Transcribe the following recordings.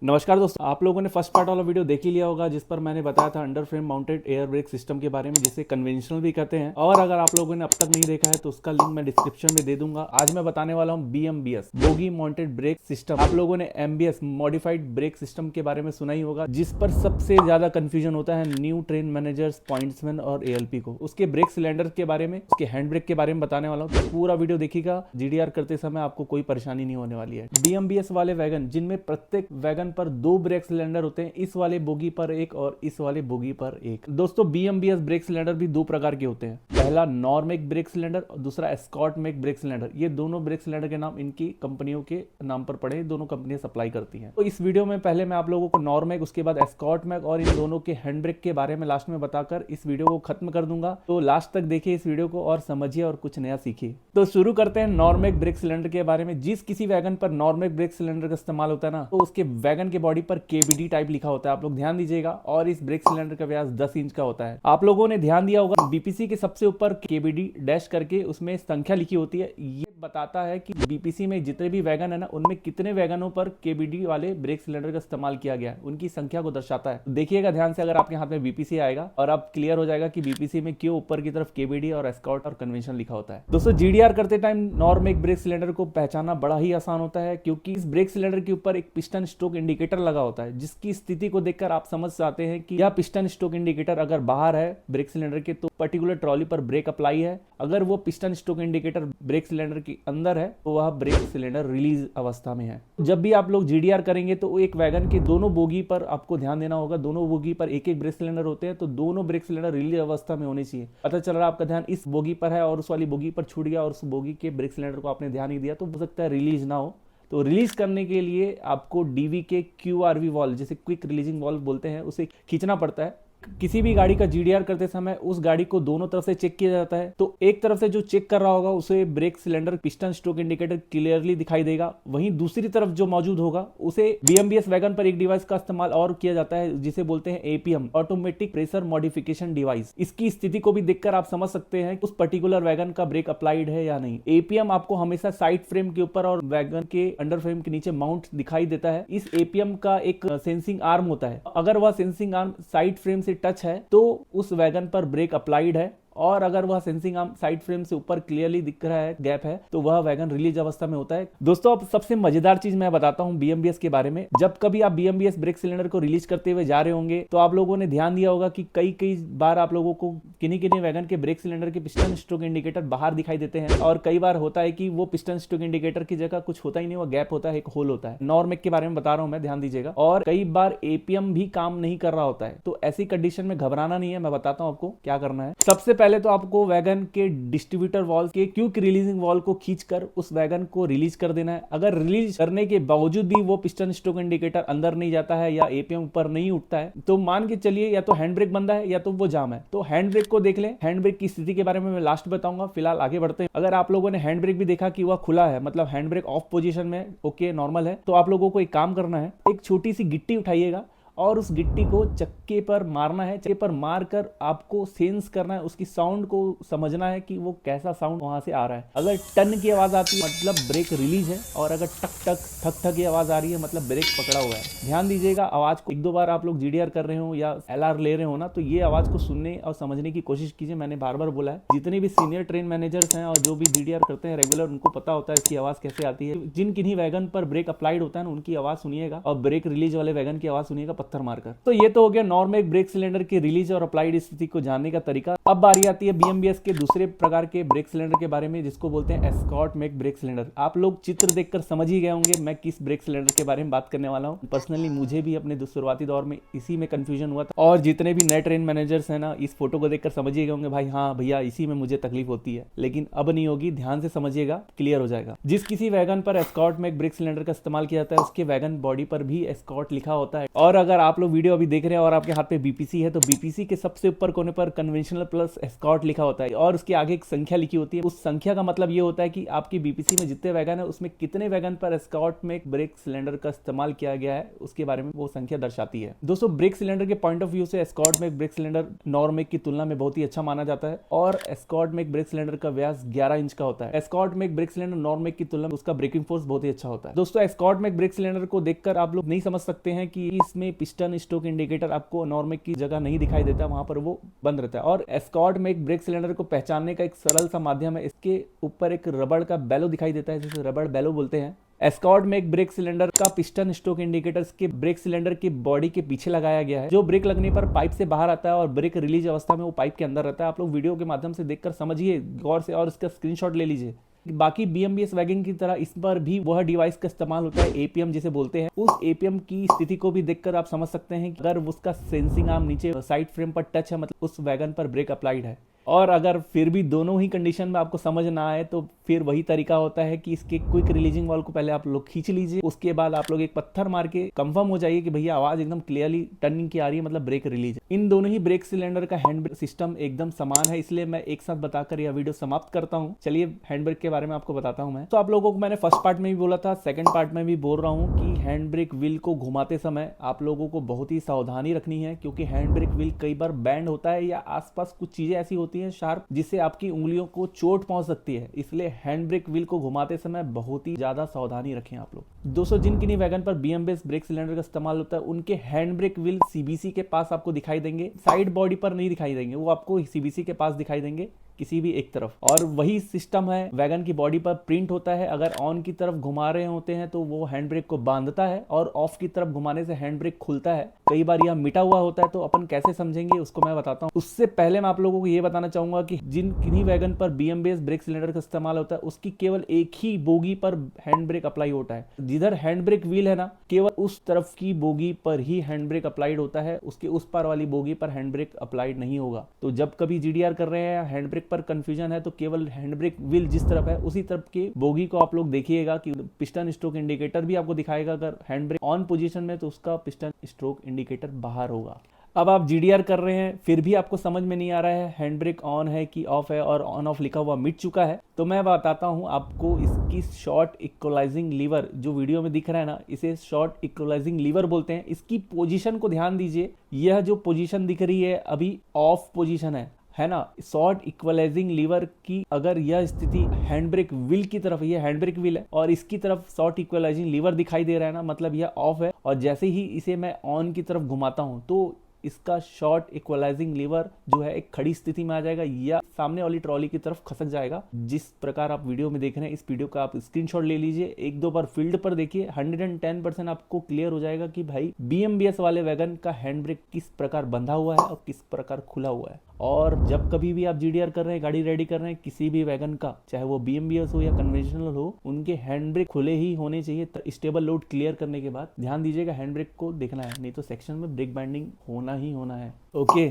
नमस्कार दोस्तों, आप लोगों ने फर्स्ट पार्ट वाला वीडियो देख ही लिया होगा जिस पर मैंने बताया था under frame mounted air brake system के बारे में, जिसे कन्वेंशनल भी कहते हैं। और अगर आप लोगों ने अब तक नहीं देखा है तो उसका लिंक मैं डिस्क्रिप्शन में दे दूंगा। आज मैं बताने वाला हूं BMBS bogie mounted brake system. आप लोगों ने MBS मॉडिफाइड ब्रेक सिस्टम के बारे में सुना ही होगा, जिस पर सबसे ज्यादा कंफ्यूजन होता है न्यू ट्रेन मैनेजर्स, पॉइंट्समैन और ALP को। उसके ब्रेक सिलेंडर के बारे में, उसके हैंड ब्रेक के बारे में बताने वाला हूँ, तो पूरा वीडियो देखिएगा। GDR करते समय आपको कोई परेशानी नहीं होने वाली है। BMBS वाले वैगन, जिनमें प्रत्येक वैगन पर 2 ब्रेक सिलेंडर होते हैं, इस वाले बोगी पर एक और इस वाले बोगी पर एक। दोस्तों, BMBS ब्रेक सिलेंडर भी 2 प्रकार के होते हैं। पहला नॉर्मेक ब्रेक सिलेंडर और दूसरा एस्कॉर्ट मेक ब्रेक सिलेंडर। ये दोनों ब्रेक सिलेंडर के नाम इनकी कंपनियों के नाम पर पड़े, दोनों कंपनियां सप्लाई करती हैं। तो इस वीडियो में पहले मैं आप लोगों को नॉर्मेक, उसके बाद एस्कॉर्ट मेक और इन दोनों के हैंड ब्रेक के बारे में लास्ट में बताकर इस वीडियो को खत्म कर दूंगा। तो लास्ट तक देखिए इस वीडियो को और समझिए और कुछ नया सीखिए। तो शुरू करते हैं नॉर्मेक ब्रेक सिलेंडर के बारे में। जिस किसी वैगन पर नॉर्मेक ब्रेक सिलेंडर का इस्तेमाल होता है ना, तो उसके वैगन के बॉडी पर KBD टाइप लिखा होता है, आप लोग ध्यान दीजिएगा। और इस ब्रेक सिलेंडर का व्यास 10 इंच का होता है। आप लोगों ने ध्यान दिया होगा BPC के सबसे ऊपर KBD डैश करके उसमें संख्या लिखी होती है। ये बताता है कि BPC में जितने भी वैगन है ना, उनमें कितने वैगनों पर KBD वाले ब्रेक सिलेंडर का इस्तेमाल किया गया है, उनकी संख्या को दर्शाता है। देखिएगा ध्यान से, अगर आपके हाथ में BPC आएगा और अब क्लियर हो जाएगा कि BPC में क्यों ऊपर की तरफ KBD और एस्कॉर्ट और कन्वेंशन लिखा होता है। दोस्तों, GDR करते टाइम नॉर्मेक ब्रेक सिलेंडर को पहचानना बड़ा ही आसान होता है, क्योंकि इस ब्रेक सिलेंडर के ऊपर एक पिस्टन स्ट्रोक इंडिकेटर लगा होता है, जिसकी स्थिति को देखकर आप समझ जाते हैं कि यह पिस्टन स्ट्रोक इंडिकेटर अगर बाहर है ब्रेक सिलेंडर के, तो पर्टिकुलर ट्रॉली पर ब्रेक अप्लाई है। अगर वो piston stroke indicator brake cylinder के अंदर है, तो वह ब्रेक सिलेंडर रिलीज अवस्था में है। जब भी आप लोग GDR करेंगे तो एक वैगन के दोनों बोगी पर आपको ध्यान देना होगा। दोनों बोगी पर एक एक ब्रेक सिलेंडर होते हैं, तो दोनों ब्रेक सिलेंडर रिलीज अवस्था में होने चाहिए। पता चल रहा है आपका ध्यान इस बोगी पर है और उस वाली बोगी पर छूट गया और उस बोगी के ब्रेक सिलेंडर को आपने ध्यान नहीं दिया, तो हो सकता है रिलीज ना हो। तो रिलीज करने के लिए आपको DV के QRV वॉल्व, जिसे क्विक रिलीजिंग वॉल्व बोलते हैं, उसे खींचना पड़ता है। किसी भी गाड़ी का GDR करते समय उस गाड़ी को दोनों तरफ से चेक किया जाता है। तो एक तरफ से जो चेक कर रहा होगा उसे brake cylinder piston stroke indicator clearly दिखाई देगा। वहीं दूसरी तरफ जो मौजूद होगा उसे BMBS वैगन पर एक डिवाइस का इस्तेमाल और किया जाता है, जिसे बोलते हैं APM, automatic pressure modification device. इसकी स्थिति को भी देखकर आप समझ सकते हैं उस पर्टिकुलर वैगन का ब्रेक अप्लाइड है या नहीं। APM आपको हमेशा साइड फ्रेम के ऊपर और वैगन के अंडर फ्रेम के नीचे माउंट दिखाई देता है। इस APM का एक सेंसिंग आर्म होता है। अगर वह सेंसिंग आर्म साइड फ्रेम से टच है तो उस वैगन पर ब्रेक अप्लाइड है, और अगर वह सेंसिंग आर्म साइड फ्रेम से ऊपर क्लियरली दिख रहा है, गैप है, तो वह वैगन रिलीज अवस्था में होता है। दोस्तों, अब सबसे मजेदार चीज मैं बताता हूं BMBS के बारे में। जब कभी आप BMBS ब्रेक सिलेंडर को रिलीज करते हुए जा रहे होंगे, तो आप लोगों ने ध्यान दिया होगा कि कई बार आप लोगों को किन्हीं वैगन के ब्रेक सिलेंडर के पिस्टन स्ट्रोक इंडिकेटर बाहर दिखाई देते हैं, और कई बार होता है कि वो पिस्टन स्ट्रोक इंडिकेटर की जगह कुछ होता ही नहीं, वो गैप होता है, एक होल होता है। नॉर्मेक के बारे में बता रहा हूं मैं, ध्यान दीजिएगा। और कई बार APM भी काम नहीं कर रहा होता है। तो ऐसी कंडीशन में घबराना नहीं है, मैं बताता हूं आपको क्या करना है। सबसे पहले तो आपको वैगन के डिस्ट्रीब्यूटर वॉल्व के क्विक रिलीजिंग वॉल्व को खींचकर उस वैगन को रिलीज कर देना है। अगर रिलीज करने के बावजूद भी वो पिस्टन स्ट्रोक इंडिकेटर अंदर नहीं जाता है या APM ऊपर नहीं उठता है, तो मान के चलिए या तो हैंड ब्रेक बंदा है या तो वो जाम है। तो हैंड ब्रेक को देख लें। हैंड ब्रेक की स्थिति के बारे में मैं लास्ट बताऊंगा, फिलहाल आगे बढ़ते हैं। अगर आप लोगों ने हैंड ब्रेक भी देखा कि वह खुला है, मतलब हैंड ब्रेक ऑफ पोजीशन में, ओके, नॉर्मल है, तो आप लोगों को एक काम करना है, एक छोटी सी गिट्टी उठाइएगा और उस गिट्टी को चक्के पर मारना है। चक्के पर मारकर आपको सेंस करना है, उसकी साउंड को समझना है कि वो कैसा साउंड वहां से आ रहा है। अगर टन की आवाज आती है मतलब ब्रेक रिलीज है, और अगर टक टक ठक ठक की आवाज आ रही है मतलब ब्रेक पकड़ा हुआ है। ध्यान दीजिएगा आवाज को। 1-2 बार आप लोग GDR कर रहे हो या LR ले रहे हो ना, तो ये आवाज को सुनने और समझने की कोशिश कीजिए। मैंने बार बार बोला है, जितने भी सीनियर ट्रेन मैनेजर्स हैं और जो भी GDR करते हैं रेगुलर, उनको पता होता है इसकी आवाज कैसे आती है। जिन किन्हीं वैगन पर ब्रेक अप्लाइड होता है ना, उनकी आवाज सुनिएगा, और ब्रेक रिलीज वाले वैगन की आवाज सुनिएगा पत्थर मारकर। तो ये तो हो गया नॉर्मेक ब्रेक सिलेंडर के रिलीज और अप्लाइड स्थिति को जानने का तरीका। अब बारी आती है BMBS के दूसरे प्रकार के ब्रेक सिलेंडर के बारे में, जिसको बोलते हैं एस्कॉर्ट मेक ब्रेक सिलेंडर। आप लोग चित्र देखकर समझ ही गए होंगे मैं किस ब्रेक सिलेंडर के बारे में बात करने वाला हूं। पर्सनली मुझे भी अपने शुरुआती दौर में इसी में कंफ्यूजन हुआ था, और जितने भी नए ट्रेन मैनेजर्स हैं ना, इस फोटो को देखकर समझ ही गए होंगे, भाई हाँ भैया, इसी में मुझे तकलीफ होती है। लेकिन अब नहीं होगी, ध्यान से समझिएगा, क्लियर हो जाएगा। जिस किसी वैगन पर एस्कॉर्ट मेक ब्रेक सिलेंडर का इस्तेमाल किया जाता है, उसके वैगन बॉडी पर भी एस्कॉर्ट लिखा होता है। और अगर आप लोग वीडियो अभी देख रहे हैं और आपके हाथ पे BPC है, तो BPC के सबसे ऊपर कोने पर कन्वेंशनल प्लस एस्कॉर्ट लिखा होता है और उसके आगे एक संख्या लिखी होती है। उस संख्या का मतलब ये होता है कि आपकी बीपीसी में जितने वैगन है उसमें कितने वैगन पर एस्कॉर्ट में ब्रेक सिलेंडर का इस्तेमाल किया गया है, उसके बारे में वो संख्या दर्शाती है। दोस्तों, ब्रेक सिलेंडर के पॉइंट ऑफ व्यू से एस्कॉर्ट में ब्रेक सिलेंडर नॉर्मेक की तुलना में बहुत ही अच्छा माना जाता है और एस्कॉर्ट में ब्रेक सिलेंडर का व्यास 11 इंच का होता है। एस्कॉर्ट में ब्रेक सिलेंडर नॉर्मेक की तुलना में उसका ब्रेकिंग फोर्स बहुत ही अच्छा होता है। दोस्तों, एस्कॉर्ट में ब्रेक सिलेंडर को देखकर आप लोग नहीं समझ सकते हैं कि इसमें पिस्टन स्ट्रोक इंडिकेटर आपको नॉर्मेक की जगह नहीं दिखाई देता, वहां पर वो बंद रहता है। और एस्कॉर्ट में एक ब्रेक सिलेंडर को पहचानने का एक सरल सा माध्यम है, इसके ऊपर एक रबड़ का बेलो दिखाई देता है, जिसे रबड़ बेलो बोलते हैं। एस्कॉर्ट में एक ब्रेक सिलेंडर का पिस्टन स्ट्रोक इंडिकेटर के ब्रेक सिलेंडर की बॉडी के पीछे लगाया गया है, जो ब्रेक लगने पर पाइप से बाहर आता है और ब्रेक रिलीज अवस्था में वो पाइप के अंदर रहता है। आप लोग वीडियो के माध्यम से देखकर समझिए गौर से और इसका स्क्रीनशॉट ले लीजिए। बाकी BMBS वैगन की तरह इस पर भी वह डिवाइस का इस्तेमाल होता है, APM जिसे बोलते हैं। उस APM की स्थिति को भी देखकर आप समझ सकते हैं कि अगर उसका सेंसिंग आर्म नीचे साइड फ्रेम पर टच है, मतलब उस वैगन पर ब्रेक अप्लाइड है। और अगर फिर भी दोनों ही कंडीशन में आपको समझ ना आए तो फिर वही तरीका होता है कि इसके क्विक रिलीजिंग वाल्व को पहले आप लोग खींच लीजिए, उसके बाद आप लोग एक पत्थर मार के कंफर्म हो जाइए कि भैया आवाज एकदम क्लियरली टर्निंग की आ रही है, मतलब ब्रेक रिलीज है। इन दोनों ही ब्रेक सिलेंडर का हैंड ब्रेक सिस्टम एकदम समान है, इसलिए मैं एक साथ बताकर यह वीडियो समाप्त करता हूँ। चलिए हैंड ब्रेक के बारे में आपको बताता हूँ। मैं तो आप लोगों को मैंने फर्स्ट पार्ट में भी बोला था, सेकंड पार्ट में भी बोल रहा हूँ कि हैंड ब्रेक व्हील को घुमाते समय आप लोगों को बहुत ही सावधानी रखनी है, क्योंकि हैंड ब्रेक व्हील कई बार बैंड होता है या आसपास कुछ चीजें ऐसी होती हैं शार्प, जिससे आपकी उंगलियों को चोट पहुंच सकती है। इसलिए हैंड ब्रेक व्हील को घुमाते समय बहुत ही ज्यादा सावधानी रखें आप लोग। दोस्तों, जिन किन्हीं वैगन पर BMBS ब्रेक सिलेंडर का इस्तेमाल होता है उनके हैंड ब्रेक व्हील CBC के पास आपको दिखाई देंगे, साइड बॉडी पर नहीं दिखाई देंगे, वो आपको CBC के पास दिखाई देंगे किसी भी एक तरफ। और वही सिस्टम है वैगन की बॉडी पर प्रिंट होता है। अगर ऑन की तरफ घुमा रहे होते हैं तो वो हैंड ब्रेक को बांधता है और ऑफ की तरफ घुमाने से हैंड ब्रेक खुलता है। कई बार यह मिटा हुआ होता है, तो अपन कैसे समझेंगे उसको मैं बताता हूँ। उससे पहले मैं आप लोगों को ये बताना चाहूंगा कि जिन किन्हीं वैगन पर BMBS ब्रेक सिलेंडर का इस्तेमाल होता है उसकी केवल एक ही बोगी पर हैंड ब्रेक अप्लाई होता है। जिधर हैंड ब्रेक व्हील है ना, केवल उस तरफ की बोगी पर ही हैंड ब्रेक अप्लाइड होता है, उसके उस पार वाली बोगी पर हैंड ब्रेक अप्लाइड नहीं होगा। तो जब कभी GDR कर रहे हैं, हैंड ब्रेक पर कंफ्यूजन है, तो केवल हैंड ब्रेक व्हील जिस तरफ है उसी तरफ के बोगी को आप लोग देखिएगा कि पिस्टन स्ट्रोक इंडिकेटर भी आपको दिखाएगा। अगर हैंड ब्रेक ऑन पोजीशन में तो उसका पिस्टन स्ट्रोक इंडिकेटर बाहर होगा। अब आप GDR कर रहे हैं फिर भी आपको समझ में नहीं आ रहा है हैंड ब्रेक ऑन है कि ऑफ है और ऑन ऑफ लिखा हुआ मिट चुका है, तो मैं बताता हूं आपको इसकी शॉर्ट इक्वलाइजिंग लीवर जो वीडियो में दिख रहा है ना, इसे शॉर्ट इक्वलाइजिंग लीवर बोलते हैं। इसकी पोजीशन को ध्यान दीजिए, यह जो पोजीशन दिख रही है अभी ऑफ पोजीशन है ना। शॉर्ट इक्वलाइजिंग लीवर की अगर यह स्थिति हैंड ब्रेक व्हील की तरफ, ये हैंड ब्रेक व्हील है और इसकी तरफ शॉर्ट इक्वलाइजिंग लीवर दिखाई दे रहा है ना, मतलब यह ऑफ है। और जैसे ही इसे मैं ऑन की तरफ घुमाता हूं तो इसका शॉर्ट इक्वलाइजिंग लीवर जो है एक खड़ी स्थिति में आ जाएगा या सामने वाली ट्रॉली की तरफ खसक जाएगा। जिस प्रकार आप वीडियो में देख रहे हैं, इस वीडियो का आप स्क्रीनशॉट ले लीजिए, एक दो बार फील्ड पर देखिए, 110% आपको क्लियर हो जाएगा कि भाई BMBS वाले वैगन का हैंड ब्रेक किस प्रकार बंधा हुआ है और किस प्रकार खुला हुआ है। और जब कभी भी आप GDR कर रहे हैं, गाड़ी रेडी कर रहे हैं किसी भी वैगन का, चाहे वो BMBS हो या कन्वेंशनल हो, उनके हैंड ब्रेक खुले ही होने चाहिए। स्टेबल लोड क्लियर करने के बाद ध्यान दीजिएगा, हैंड ब्रेक को देखना है, नहीं तो सेक्शन में ब्रेक बाइंडिंग होना ही होना है। ओके,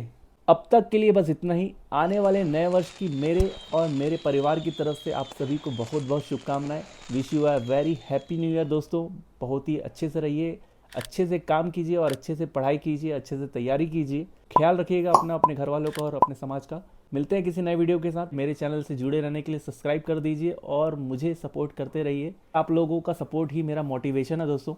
अब तक के लिए बस इतना ही। आने वाले नए वर्ष की मेरे और मेरे परिवार की तरफ से आप सभी को बहुत बहुत शुभकामनाएं। Wish you a very happy new year दोस्तों। बहुत ही अच्छे से रहिए, अच्छे से काम कीजिए और अच्छे से पढ़ाई कीजिए, अच्छे से तैयारी कीजिए। ख्याल रखिएगा अपना, अपने घर वालों का और अपने समाज का। मिलते हैं किसी नए वीडियो के साथ। मेरे चैनल से जुड़े रहने के लिए सब्सक्राइब कर दीजिए और मुझे सपोर्ट करते रहिए। आप लोगों का सपोर्ट ही मेरा मोटिवेशन है दोस्तों।